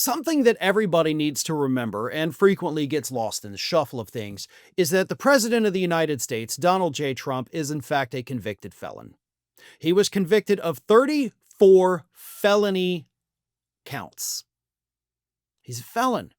Something that everybody needs to remember and frequently gets lost in the shuffle of things is that the President of the United States, Donald J. Trump, is in fact a convicted felon. He was convicted of 34 felony counts. He's a felon.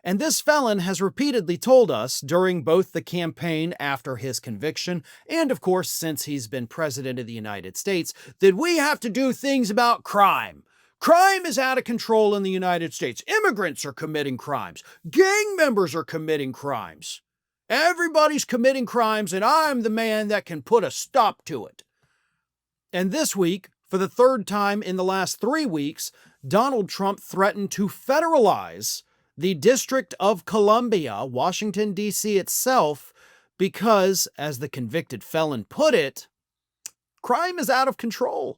And this felon has repeatedly told us during both the campaign after his conviction and, of course, since he's been President of the United States, that we have to do things about crime. Crime is out of control in the United States. Immigrants are committing crimes. Gang members are committing crimes. Everybody's committing crimes, and I'm the man that can put a stop to it. And this week, for the third time in the last 3 weeks, Donald Trump threatened to federalize the District of Columbia, Washington, D.C. itself, because, as the convicted felon put it, crime is out of control.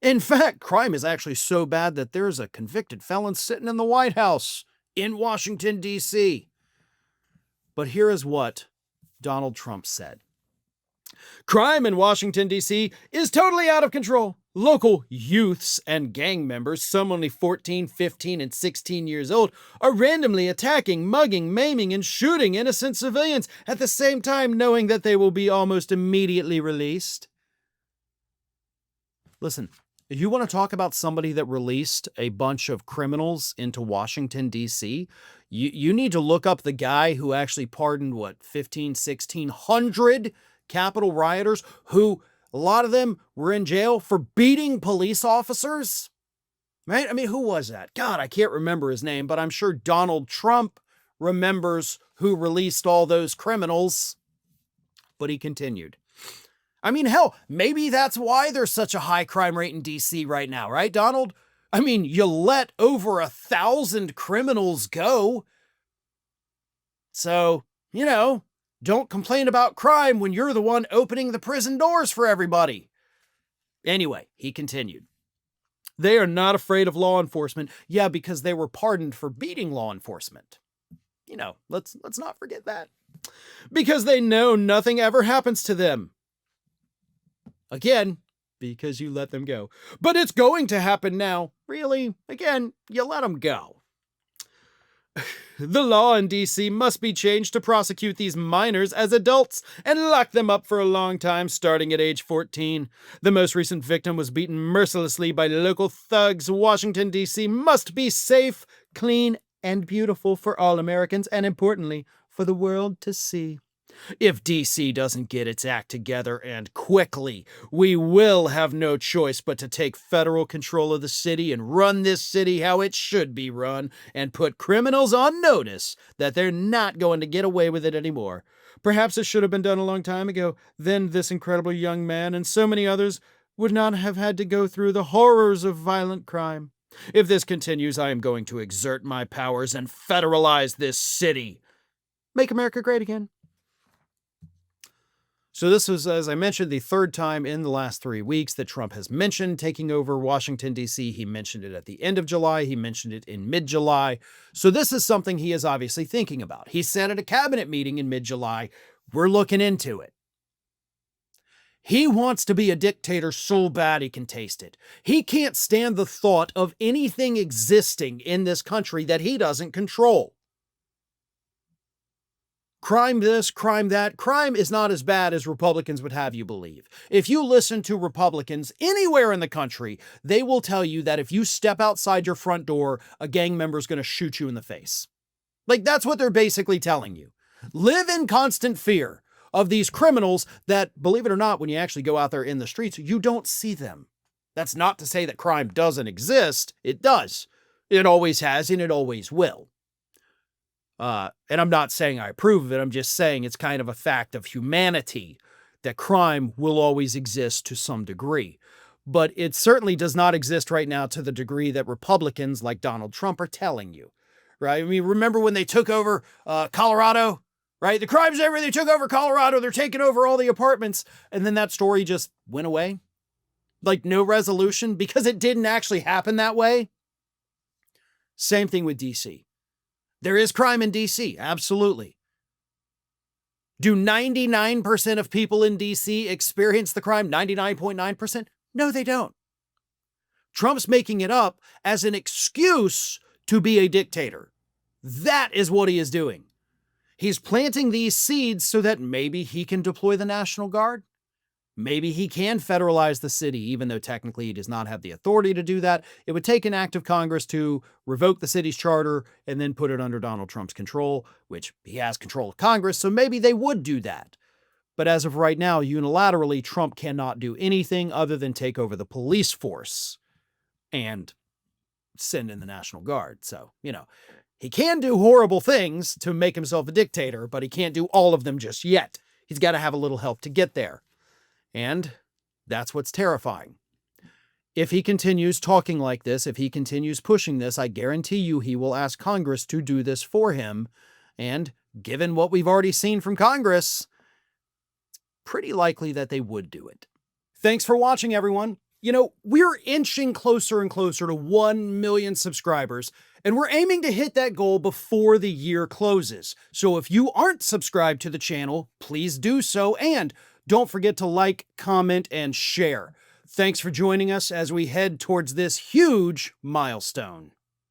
In fact, crime is actually so bad that there's a convicted felon sitting in the White House in Washington, D.C. But here is what Donald Trump said. Crime in Washington, D.C. is totally out of control. Local youths and gang members, some only 14, 15, and 16 years old, are randomly attacking, mugging, maiming, and shooting innocent civilians at the same time knowing that they will be almost immediately released. Listen, if you want to talk about somebody that released a bunch of criminals into Washington, D.C., you need to look up the guy who actually pardoned, 1,600 Capitol rioters, who a lot of them were in jail for beating police officers. Right? I mean, who was that? God, I can't remember his name, but I'm sure Donald Trump remembers who released all those criminals. But he continued. I mean, hell, maybe that's why there's such a high crime rate in D.C. right now, right, Donald? I mean, you let over 1,000 criminals go. So, don't complain about crime when you're the one opening the prison doors for everybody. Anyway, he continued. They are not afraid of law enforcement. Yeah, because they were pardoned for beating law enforcement. Let's not forget that. Because they know nothing ever happens to them. Again, because you let them go. But it's going to happen now. Really? Again, you let them go. The law in D.C. must be changed to prosecute these minors as adults and lock them up for a long time, starting at age 14. The most recent victim was beaten mercilessly by local thugs. Washington, D.C. must be safe, clean, and beautiful for all Americans, and importantly, for the world to see. If D.C. doesn't get its act together and quickly, we will have no choice but to take federal control of the city and run this city how it should be run and put criminals on notice that they're not going to get away with it anymore. Perhaps it should have been done a long time ago. Then this incredible young man and so many others would not have had to go through the horrors of violent crime. If this continues, I am going to exert my powers and federalize this city. Make America great again. So this was, as I mentioned, the third time in the last 3 weeks that Trump has mentioned taking over Washington, D.C. He mentioned it at the end of July. He mentioned it in mid-July. So this is something he is obviously thinking about. He said at a cabinet meeting in mid-July, we're looking into it. He wants to be a dictator so bad he can taste it. He can't stand the thought of anything existing in this country that he doesn't control. Crime this, crime that. Crime is not as bad as Republicans would have you believe. If you listen to Republicans anywhere in the country, they will tell you that if you step outside your front door, a gang member is going to shoot you in the face. That's what they're basically telling you. Live in constant fear of these criminals that, believe it or not, when you actually go out there in the streets, you don't see them. That's not to say that crime doesn't exist. It does. It always has, and it always will. And I'm not saying I approve of it. I'm just saying it's kind of a fact of humanity that crime will always exist to some degree. But it certainly does not exist right now to the degree that Republicans like Donald Trump are telling you, right? I mean, remember when they took over Colorado, right? The crime's everywhere. They took over Colorado. They're taking over all the apartments. And then that story just went away. No resolution because it didn't actually happen that way. Same thing with D.C. There is crime in D.C., absolutely. Do 99% of people in D.C. experience the crime? 99.9%? No, they don't. Trump's making it up as an excuse to be a dictator. That is what he is doing. He's planting these seeds so that maybe he can deploy the National Guard. Maybe he can federalize the city, even though technically he does not have the authority to do that. It would take an act of Congress to revoke the city's charter and then put it under Donald Trump's control, which he has control of Congress, so maybe they would do that. But as of right now, unilaterally, Trump cannot do anything other than take over the police force and send in the National Guard. So, he can do horrible things to make himself a dictator, but he can't do all of them just yet. He's got to have a little help to get there. And that's what's terrifying. If he continues talking like this, if he continues pushing this, I guarantee you he will ask Congress to do this for him. And given what we've already seen from Congress, it's pretty likely that they would do it. Thanks for watching, everyone. We're inching closer and closer to 1 million subscribers, and we're aiming to hit that goal before the year closes. So if you aren't subscribed to the channel, please do so, and don't forget to like, comment, and share. Thanks for joining us as we head towards this huge milestone.